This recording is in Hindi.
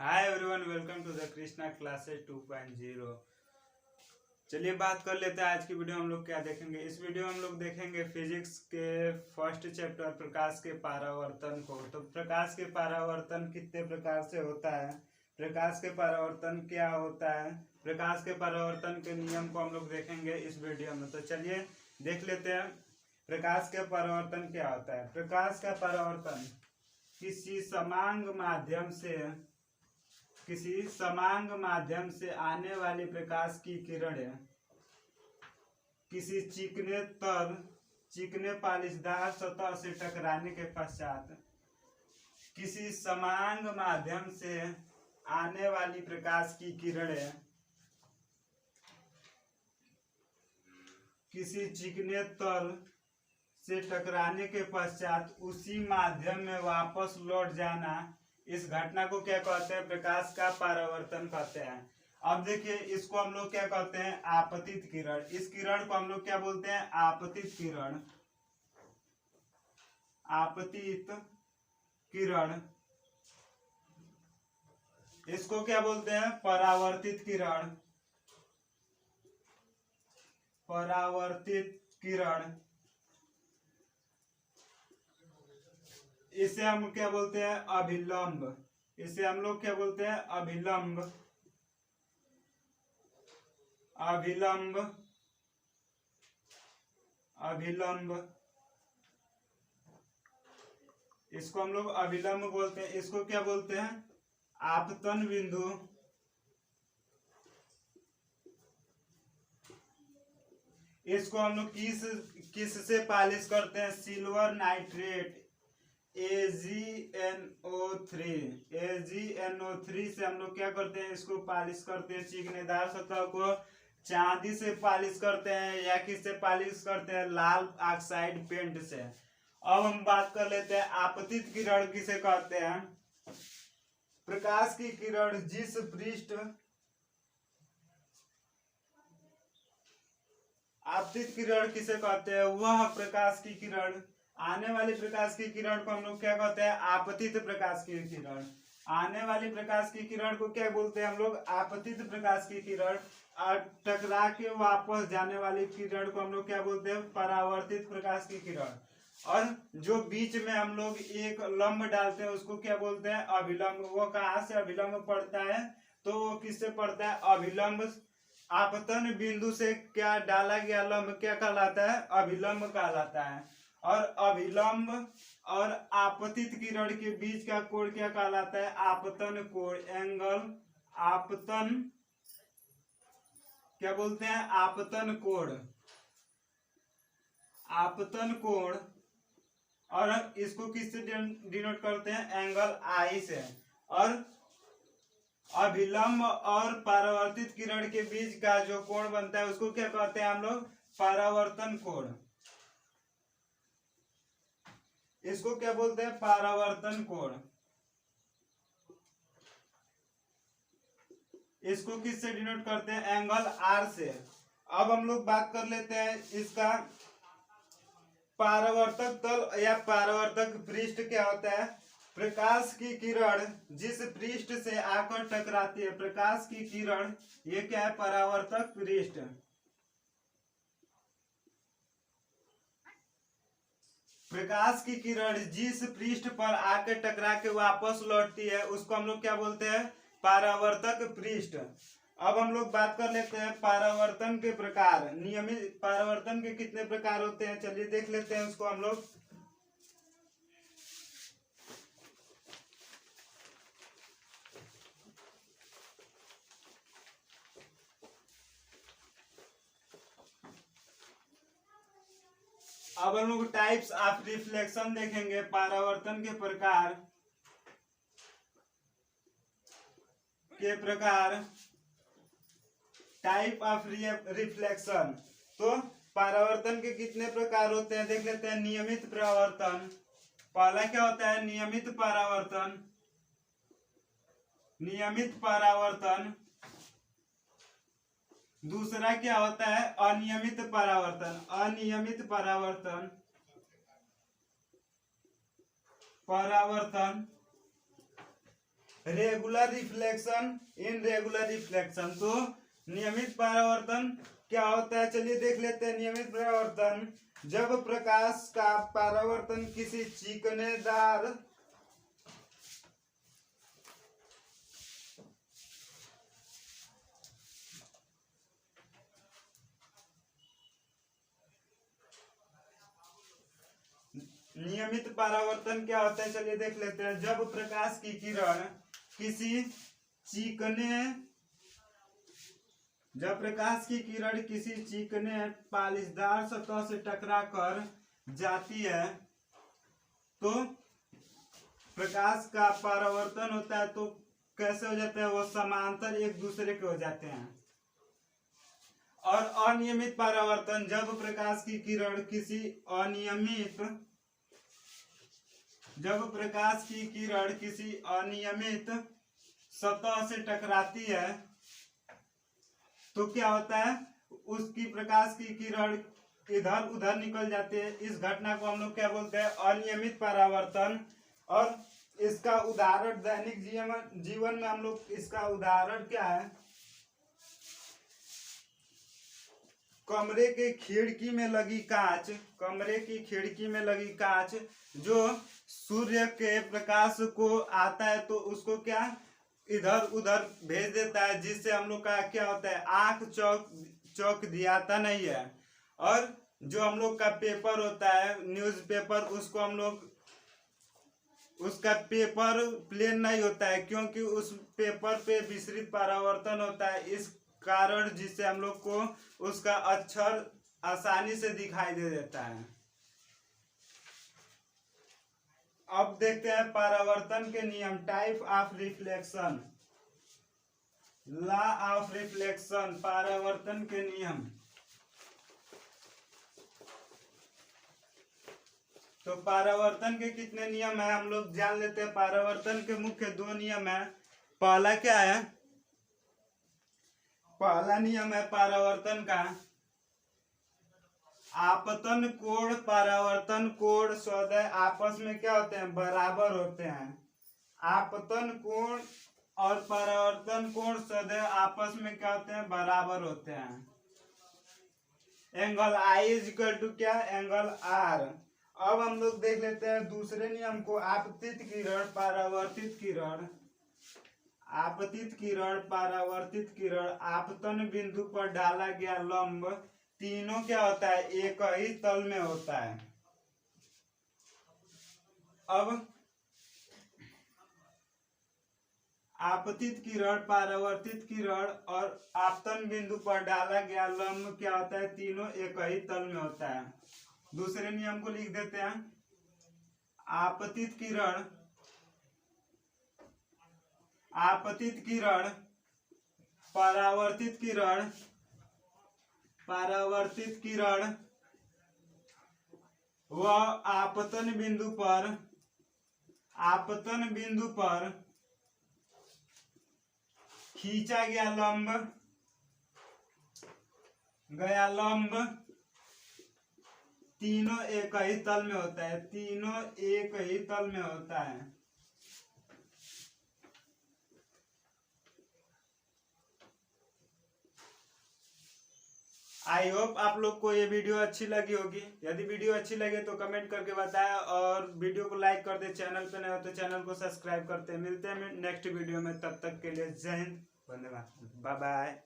Hi everyone, welcome to the Krishna classes 2.0। चलिए बात कर लेते हैं आज की वीडियो हम लोग क्या देखेंगे। इस वीडियो में हम लोग देखेंगे फिजिक्स के फर्स्ट चैप्टर प्रकाश के परावर्तन को। तो प्रकाश के परावर्तन कितने प्रकार से होता है, प्रकाश के परावर्तन क्या होता है, प्रकाश के परावर्तन के नियम को हम लोग देखेंगे इस वीडियो में। तो चलिए देख लेते हैं प्रकाश के परावर्तन क्या होता है। प्रकाश का परावर्तन किसी समांग माध्यम से आने वाली प्रकाश की किरणें किसी चिकने पालिशदार सतह से टकराने के पश्चात किसी समांग माध्यम से आने वाली प्रकाश की किरणें किसी चिकने तल से टकराने के पश्चात उसी माध्यम में वापस लौट जाना, इस घटना को क्या कहते हैं? प्रकाश का परावर्तन कहते हैं। अब देखिए, इसको हम लोग क्या कहते हैं? आपतित किरण। इस किरण को हम लोग क्या बोलते हैं? आपतित किरण। आपतित किरण। इसको क्या बोलते हैं? परावर्तित किरण। परावर्तित किरण। इसे हम क्या बोलते हैं? अभिलंब। इसे हम लोग क्या बोलते हैं? अभिलंब। अभिलंब। अभिलंब। इसको हम लोग अभिलंब बोलते हैं। इसको क्या बोलते हैं? आपतन बिंदु। इसको हम लोग किस से पालिश करते हैं? Silver nitrate AgNO3। AgNO3 से हम लोग क्या करते हैं? इसको पालिश करते हैं। चिकनेदार सतह को चांदी से पालिश करते हैं या किससे पालिश करते हैं? लाल ऑक्साइड पेंट से। अब हम बात कर लेते हैं आपतित किरण किसे कहते हैं। प्रकाश की किरण जिस पृष्ठ आपतित किरण किसे कहते हैं? वह प्रकाश की किरण, आने वाली प्रकाश की किरण को हम लोग क्या कहते हैं? आपतित प्रकाश की किरण। आने वाली प्रकाश की किरण को क्या बोलते हैं हम लोग? आपतित प्रकाश की किरण। और टकरा के वापस जाने वाली किरण को हम लोग क्या बोलते हैं? परावर्तित प्रकाश की किरण। और जो बीच में हम लोग एक लंब डालते हैं उसको क्या बोलते हैं? अभिलंब। वो कहाँ से अभिलंब पड़ता है? तो वो किससे पड़ता है? अभिलंब। आपतन बिंदु से क्या डाला गया लंब क्या कहलाता है? अभिलंब कहलाता है। और अभिलंब और आपतित किरण के बीच का कोण क्या कहलाता है? आपतन कोण, एंगल। आपतन क्या बोलते हैं? आपतन कोण। आपतन कोण। और इसको किससे डिनोट करते हैं? एंगल आई से। और अभिलंब और परावर्तित किरण के बीच का जो कोण बनता है उसको क्या कहते हैं हम लोग? परावर्तन कोण। इसको क्या बोलते हैं? परावर्तन कोण। इसको किससे डिनोट करते हैं? एंगल आर से। अब हम लोग बात कर लेते हैं इसका परावर्तक तल या परावर्तक पृष्ठ क्या होता है। प्रकाश की किरण जिस पृष्ठ से आकर टकराती है, प्रकाश की किरण, ये क्या है? परावर्तक पृष्ठ। प्रकाश की किरण जिस पृष्ठ पर आकर टकरा के वापस लौटती है उसको हम लोग क्या बोलते हैं? परावर्तक पृष्ठ। अब हम लोग बात कर लेते हैं परावर्तन के प्रकार। नियमित परावर्तन के कितने प्रकार होते हैं? चलिए देख लेते हैं उसको हम लोग। अब हम लोग टाइप्स ऑफ रिफ्लेक्शन देखेंगे। परावर्तन के प्रकार टाइप ऑफ रिफ्लेक्शन। तो परावर्तन के कितने प्रकार होते हैं देख लेते हैं। नियमित परावर्तन, पहला क्या होता है? नियमित परावर्तन। नियमित परावर्तन। दूसरा क्या होता है? अनियमित परावर्तन। अनियमित परावर्तन। परावर्तन। Regular reflection, irregular reflection. तो नियमित परावर्तन क्या होता है, चलिए देख लेते हैं। नियमित परावर्तन जब प्रकाश का परावर्तन किसी चिकनेदार नियमित परावर्तन क्या होता है, चलिए देख लेते हैं। जब प्रकाश की किरण किसी चिकने जब प्रकाश की किरण किसी चिकने पालिशदार सतह से टकरा कर जाती है तो प्रकाश का परावर्तन होता है। तो कैसे हो जाता है, वो समांतर एक दूसरे के हो जाते हैं। और अनियमित परावर्तन जब प्रकाश की किरण किसी अनियमित सतह से टकराती है तो क्या होता है, उसकी प्रकाश की किरण इधर उधर निकल जाती है। इस घटना को हम लोग क्या बोलते हैं, अनियमित परावर्तन। और इसका उदाहरण दैनिक जीवन में हम लोग इसका उदाहरण क्या है, कमरे की खिड़की में लगी कांच जो सूर्य के प्रकाश को आता है तो उसको क्या इधर उधर भेज देता है, जिससे हम लोग का क्या होता है, आंख चौक दियाता नहीं है। और जो हम लोग का पेपर होता है, न्यूज़पेपर, उसको हम लोग उसका पेपर प्लेन नहीं होता है, क्योंकि उस पेपर पे विसरित परावर्तन होता है। इस कारण जिससे हम लोग को उसका अक्षर आसानी से दिखाई दे देता है। अब देखते हैं परावर्तन के नियम, type of reflection, law of reflection, परावर्तन के नियम। तो परावर्तन के कितने नियम है हम लोग जान लेते हैं। परावर्तन के मुख्य दो नियम है। पहला क्या है, पहला नियम है परावर्तन का, आपतन कोण परावर्तन कोण सदैव आपस में क्या होते हैं, बराबर होते हैं। आपतन कोण और परावर्तन कोण सदैव आपस में क्या होते हैं, बराबर होते हैं। Angle I is equal to क्या, एंगल आर। अब हम लोग देख लेते हैं दूसरे नियम को, आपतित किरण परावर्तित किरण। आपतित किरण परावर्तित किरण आपतन बिंदु पर डाला गया लंब तीनों क्या होता है, एक ही तल में होता है। अब आपतित किरण परावर्तित किरण और आपतन बिंदु पर डाला गया लंब क्या होता है, तीनों एक ही तल में होता है। दूसरे नियम को लिख देते हैं, आपतित किरण परावर्तित किरण व आपतन बिंदु पर खींचा गया लंब तीनों एक ही तल में होता है, तीनों एक ही तल में होता है। आई होप आप लोग को ये वीडियो अच्छी लगी होगी। यदि वीडियो अच्छी लगे तो कमेंट करके बताएं और वीडियो को लाइक कर दे। चैनल पे नए हो तो चैनल को सब्सक्राइब करते हैं। मिलते हैं नेक्स्ट वीडियो में, तब तक के लिए जय हिंद, वंदे मातरम, बाय बाय।